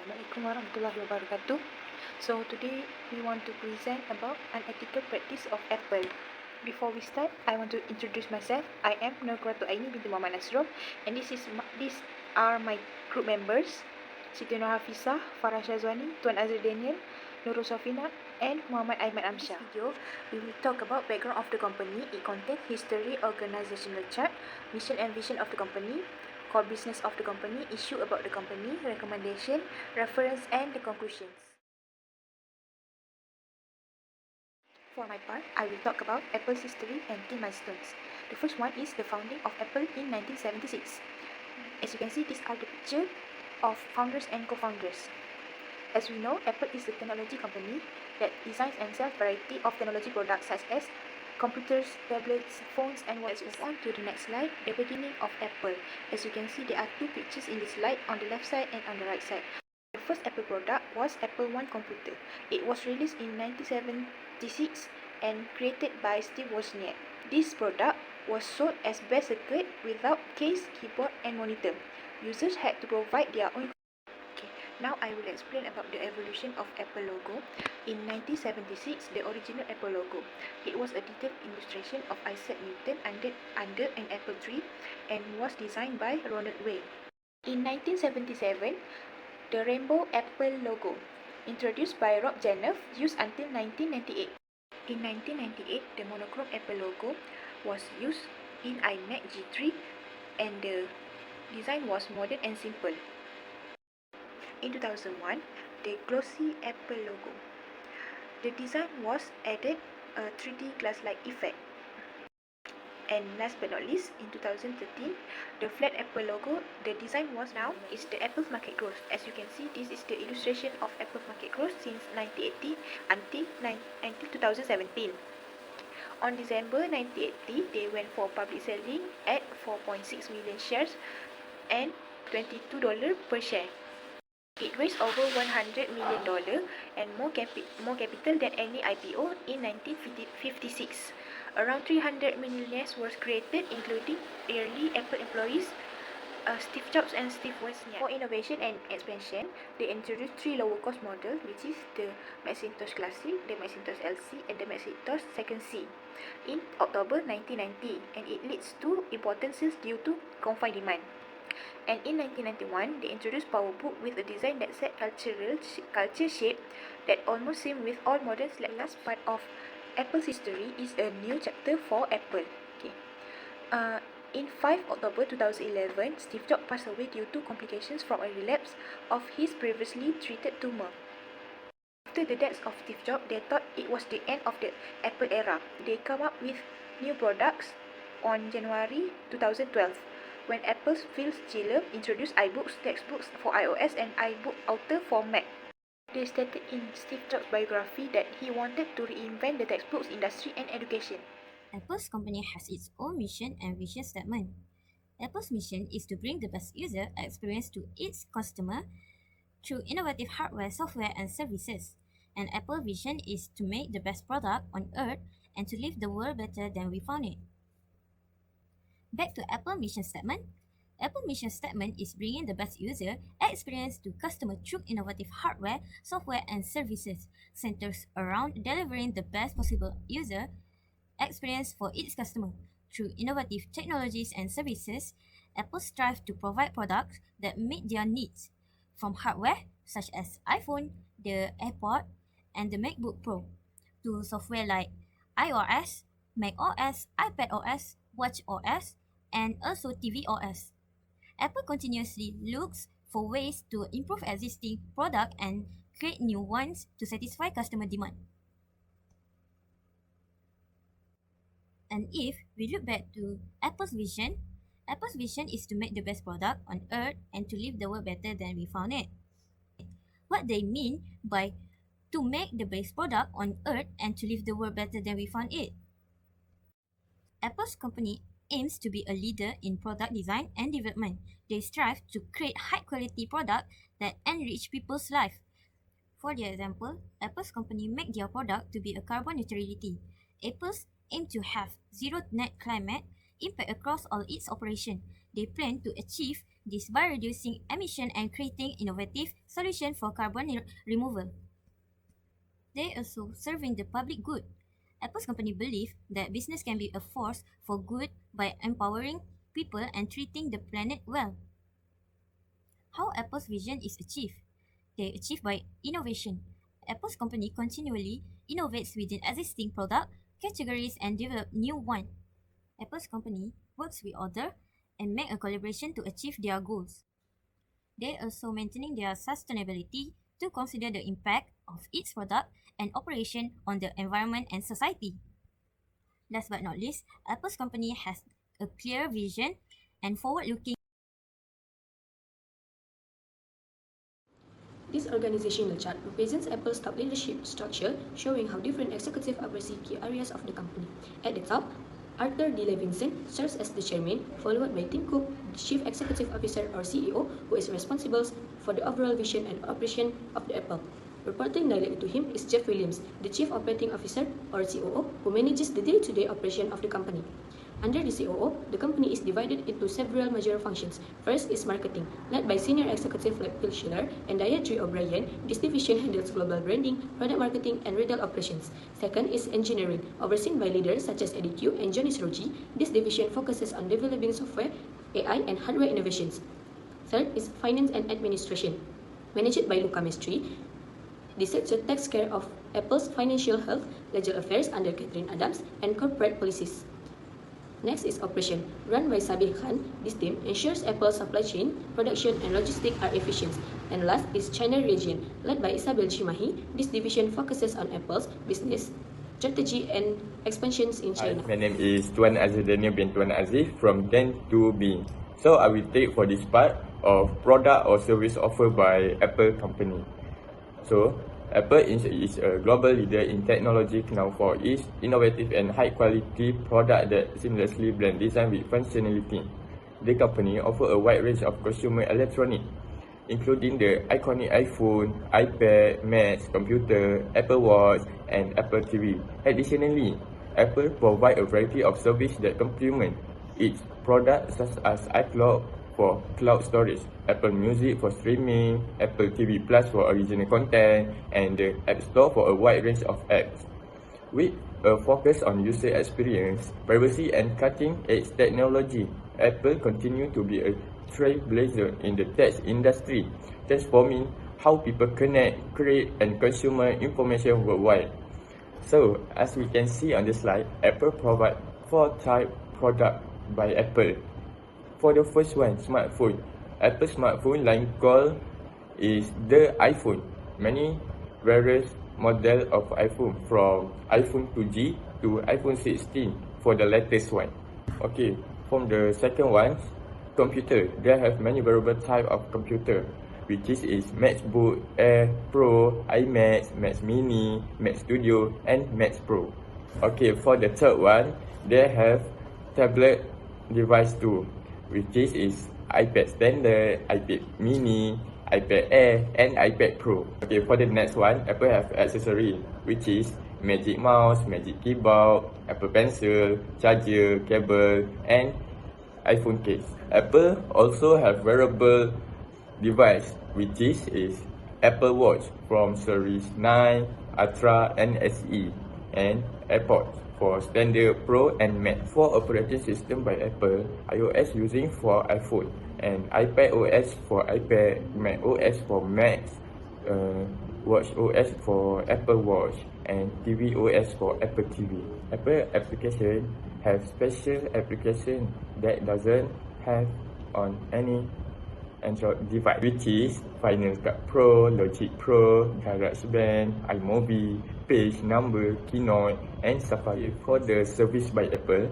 Assalamualaikum warahmatullahi wabarakatuh. So today we want to present about unethical practice of Apple. Before we start, I want to introduce myself. I am Nurquratu Aini binti Muhammad Nasrum, and these are my group members: Siti Nur Hafizah, Farah Shazwani, Tuan Azri Daniel, Nurul Safina, and Muhammad Aiman Amsyah. In this video, we will talk about background of the company. It contains history, organizational chart, mission and vision of the company, core business of the company, issue about the company, recommendation, reference, and the conclusions. For my part, I will talk about Apple's history and key milestones. The first one is the founding of Apple in 1976. As you can see, these are the picture of founders and co-founders. As we know, Apple is a technology company that designs and sells variety of technology products such as computers, tablets, phones, and watches. Let's move on to the next slide, the beginning of Apple. As you can see, there are two pictures in this slide, on the left side and on the right side. The first Apple product was Apple I computer. It was released in 1976 and created by Steve Wozniak. This product was sold as bare circuit without case, keyboard, and monitor. Users had to provide their own. Now I will explain about the evolution of Apple logo. In 1976, the original Apple logo. It was a detailed illustration of Isaac Newton under an apple tree and was designed by Ronald Way. In 1977, the rainbow Apple logo, introduced by Rob Janoff, used until 1998. In 1998, the monochrome Apple logo was used in iMac G3 and the design was modern and simple. In 2001, the glossy Apple logo. The design was added a 3D glass-like effect. And last but not least, in 2013, the flat Apple logo, the design was now is the Apple's market growth. As you can see, this is the illustration of Apple's market growth since 1980 until 2017. On December 1980, they went for public selling at 4.6 million shares and $22 per share. It raised over $100 million and more capital than any IPO in 1956. Around 300 millionaires were created, including early Apple employees Steve Jobs and Steve Wozniak. For innovation and expansion, they introduced three lower-cost models, which is the Macintosh Classic, the Macintosh LC, and the Macintosh 2nd C, in October 1990, and it leads to important sales due to confined demand. And in 1991, they introduced PowerBook with a design that set culture shape that almost same with all modern. The last part of Apple's history is a new chapter for Apple. In 5 October 2011, Steve Jobs passed away due to complications from a relapse of his previously treated tumor. After the death of Steve Jobs, they thought it was the end of the Apple era. They come up with new products on January 2012. When Apple's Phil Schiller introduced iBooks textbooks for iOS and iBook Author for Mac. They stated in Steve Jobs' biography that he wanted to reinvent the textbooks industry and education. Apple's company has its own mission and vision statement. Apple's mission is to bring the best user experience to its customer through innovative hardware, software, and services. And Apple's vision is to make the best product on earth and to leave the world better than we found it. Back to Apple mission statement. Apple mission statement is bringing the best user experience to customer through innovative hardware, software, and services, centers around delivering the best possible user experience for its customer. Through innovative technologies and services, Apple strives to provide products that meet their needs, from hardware such as iPhone, the AirPod, and the MacBook Pro, to software like iOS, macOS, iPadOS, watchOS, and also tvOS. Apple continuously looks for ways to improve existing products and create new ones to satisfy customer demand. And if we look back to Apple's vision is to make the best product on earth and to leave the world better than we found it. What they mean by to make the best product on earth and to leave the world better than we found it. Apple's company aims to be a leader in product design and development. They strive to create high-quality products that enrich people's life. For the example, Apple's company make their product to be a carbon neutrality. Apple's aim to have zero net climate impact across all its operations. They plan to achieve This by reducing emission and creating innovative solutions for carbon removal. They also serving the public good. Apple's company believe that business can be a force for good by empowering people and treating the planet well. How Apple's vision is achieved? They achieve by innovation. Apple's company continually innovates within existing product categories and develop new one. Apple's company works with others and make a collaboration to achieve their goals. They also maintaining their sustainability to consider the impact of its product and operation on the environment and society. Last but not least, Apple's company has a clear vision and forward-looking. This organizational chart represents Apple's top leadership structure, showing how different executives oversee key areas of the company. At the top, Arthur D. Levinson serves as the chairman, followed by Tim Cook, the chief executive officer or CEO, who is responsible for the overall vision and operation of the Apple. Reporting directly to him is Jeff Williams, the chief operating officer or COO, who manages the day-to-day operation of the company. Under the COO, the company is divided into several major functions. First is marketing, led by senior executives like Phil Schiller and Dietry O'Brien. This division handles global branding, product marketing, and retail operations. Second is engineering, overseen by leaders such as Eddie Q and Johnny Sroji. This division focuses on developing software, AI, and hardware innovations. Third is finance and administration, managed by Luca Mestri. This sector takes care of Apple's financial health, legal affairs under Catherine Adams, and corporate policies. Next is operation, run by Sabir Khan. This team ensures Apple's supply chain, production, and logistics are efficient. And last is China region, led by Isabel Chimahi. This division focuses on Apple's business, strategy, and expansions in China. Hi, my name is Tuan Aziz Daniel bin Tuan Aziz from 10 to B. So I will take for this part of product or service offered by Apple company. So Apple is a global leader in technology known for its innovative and high-quality product that seamlessly blend design with functionality. The company offers a wide range of consumer electronics, including the iconic iPhone, iPad, Mac, computer, Apple Watch, and Apple TV. Additionally, Apple provides a variety of services that complement its products such as iCloud for cloud storage, Apple Music for streaming, Apple TV Plus for original content, and the App Store for a wide range of apps. With a focus on user experience, privacy, and cutting-edge technology, Apple continues to be a trailblazer in the tech industry, transforming how people connect, create, and consume information worldwide. So, as we can see on the slide, Apple provides 4 types of products by Apple. For the first one, smartphone. Apple smartphone line called is the iPhone. Many various models of iPhone from iPhone 2G to iPhone 16 for the latest one. Okay, from the second one, computer. They have many variable type of computer, which is MacBook Air Pro, iMac, Mac Mini, Mac Studio, and Mac Pro. Okay, for the third one, they have tablet device too, which is iPad Standard, iPad Mini, iPad Air, and iPad Pro. Okay, for the next one, Apple have accessory, which is Magic Mouse, Magic Keyboard, Apple Pencil, charger, cable, and iPhone case. Apple also have wearable device, which is Apple Watch from Series 9, Ultra, and SE, and AirPods for Standard, Pro, and Max. For operating system by Apple, iOS using for iPhone, and iPad OS for iPad, Mac OS for Mac, Watch OS for Apple Watch, and TV OS for Apple TV. Apple application have special application that doesn't have on any Android device, which is Final Cut Pro, Logic Pro, GarageBand, iMovie, Page, Number, Keynote, and Safari. For the service by Apple,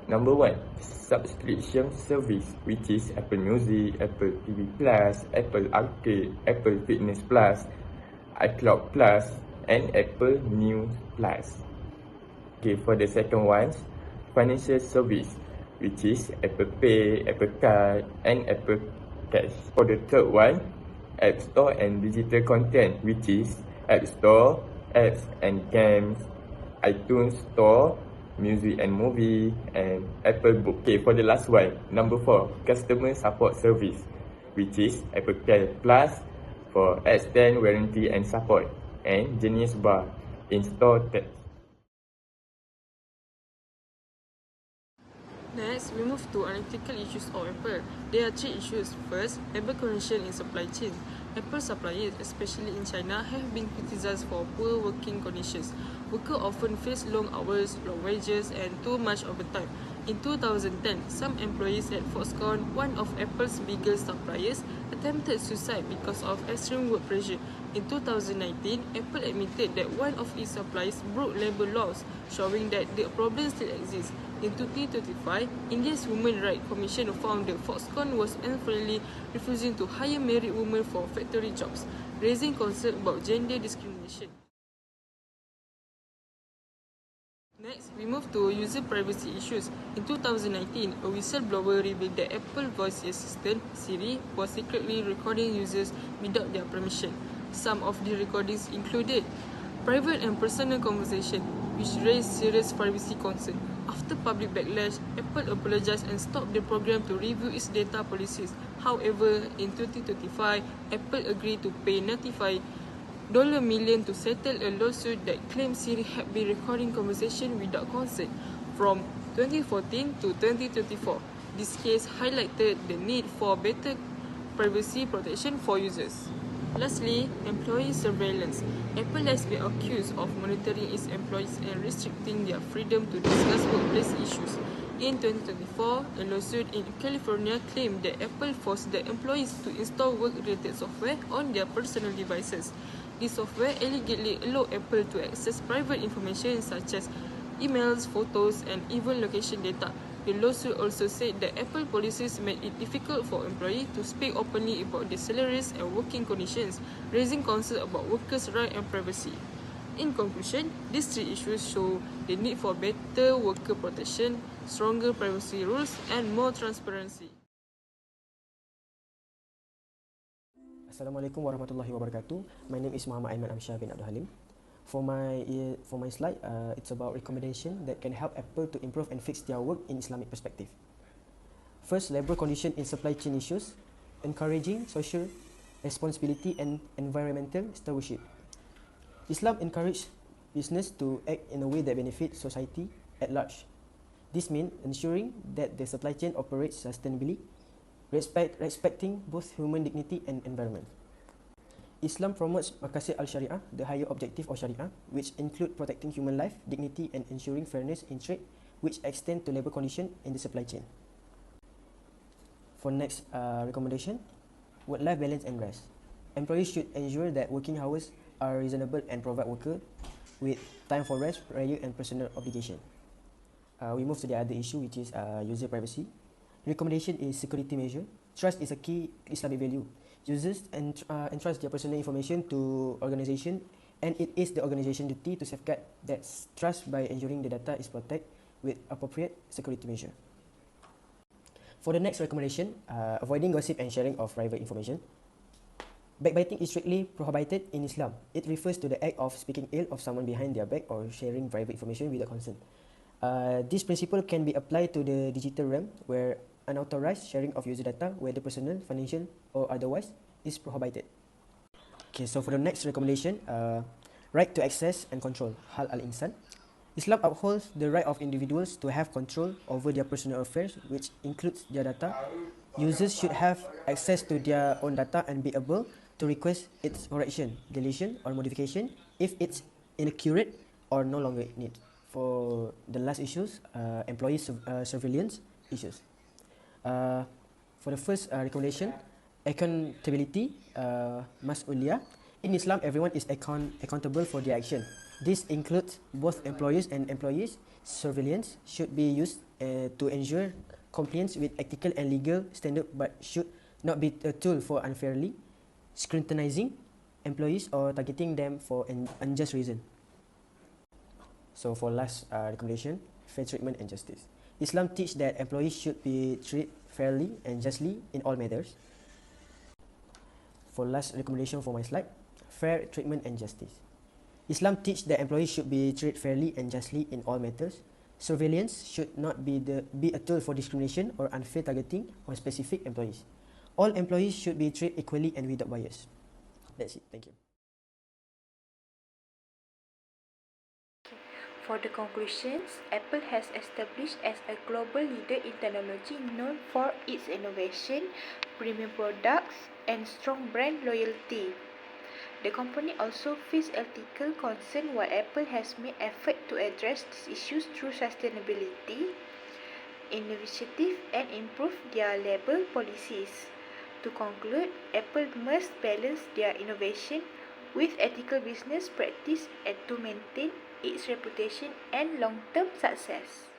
number 1, subscription service, which is Apple Music, Apple TV Plus, Apple Arcade, Apple Fitness Plus, iCloud Plus, and Apple News Plus. Okay, for the second one, financial service, which is Apple Pay, Apple Card, and Apple Cash. For the third one, App Store and digital content, which is App Store, apps and games, iTunes Store, music and movie, and Apple Book. Okay, for the last one, number 4, customer support service, which is Apple Care Plus for extended warranty and support, and Genius Bar in-store text. Next, we move to unethical issues of Apple. There are three issues. First, labor condition in supply chain. Apple suppliers, especially in China, have been criticized for poor working conditions. Workers often face long hours, low wages, and too much overtime. In 2010, some employees at Foxconn, one of Apple's biggest suppliers, attempted suicide because of extreme work pressure. In 2019, Apple admitted that one of its suppliers broke labor laws, showing that the problem still exists. In 2025, India's Women Rights Commission found that Foxconn was unfairly refusing to hire married women for factory jobs, raising concern about gender discrimination. Next, we move to user privacy issues. In 2019, a whistleblower revealed that Apple voice assistant, Siri, was secretly recording users without their permission. Some of the recordings included private and personal conversation, which raised serious privacy concerns. After public backlash, Apple apologized and stopped the program to review its data policies. However, in 2025, Apple agreed to pay $95 million to settle a lawsuit that claimed Siri had been recording conversation without consent from 2014 to 2024. This case highlighted the need for better privacy protection for users. Lastly, employee surveillance. Apple has been accused of monitoring its employees and restricting their freedom to discuss workplace issues. In 2024, a lawsuit in California claimed that Apple forced their employees to install work-related software on their personal devices. This software allegedly allowed Apple to access private information such as emails, photos, and even location data. The lawsuit also said that Apple policies made it difficult for employees to speak openly about their salaries and working conditions, raising concerns about workers' rights and privacy. In conclusion, these three issues show the need for better worker protection, stronger privacy rules, and more transparency. Assalamualaikum warahmatullahi wabarakatuh. My name is Muhammad Aiman Amsyah bin Abdul Halim. For my slide, it's about recommendation that can help Apple to improve and fix their work in Islamic perspective. First, labor condition in supply chain issues, encouraging social responsibility and environmental stewardship. Islam encourages business to act in a way that benefits society at large. This means ensuring that the supply chain operates sustainably, respecting both human dignity and environment. Islam promotes maqasid al-Sharia, the higher objective of Sharia, which include protecting human life, dignity, and ensuring fairness in trade, which extend to labor condition in the supply chain. For next recommendation, work-life balance and rest. Employees should ensure that working hours are reasonable and provide worker with time for rest, prayer, and personal obligation. We move to the other issue, which is user privacy. Recommendation is security measure. Trust is a key Islamic value. Users entrust their personal information to organization, and it is the organization duty to safeguard that trust by ensuring the data is protected with appropriate security measure. For the next recommendation, avoiding gossip and sharing of private information. Backbiting is strictly prohibited in Islam. It refers to the act of speaking ill of someone behind their back or sharing private information without consent. This principle can be applied to the digital realm, where unauthorized sharing of user data, whether personal, financial, or otherwise, is prohibited. Okay, so for the next recommendation, right to access and control, hal al-insan. Islam upholds the right of individuals to have control over their personal affairs, which includes their data. Users should have access to their own data and be able to request its correction, deletion, or modification if it's inaccurate or no longer needed. For the last issues, employee surveillance issues. For the first recommendation, accountability, mas'uliyah. In Islam, everyone is accountable for their action. This includes both employers and employees. Surveillance should be used to ensure compliance with ethical and legal standards, but should not be a tool for unfairly scrutinizing employees or targeting them for an unjust reason. So for last recommendation, fair treatment and justice. Islam teaches that employees should be treated fairly and justly in all matters. For last recommendation for my slide, fair treatment and justice. Islam teaches that employees should be treated fairly and justly in all matters. Surveillance should not be a tool for discrimination or unfair targeting on specific employees. All employees should be treated equally and without bias. That's it. Thank you. For the conclusions, Apple has established as a global leader in technology known for its innovation, premium products, and strong brand loyalty. The company also faces ethical concerns while Apple has made effort to address these issues through sustainability initiative and improve their label policies. To conclude, Apple must balance their innovation with ethical business practice and to maintain its reputation and long-term success.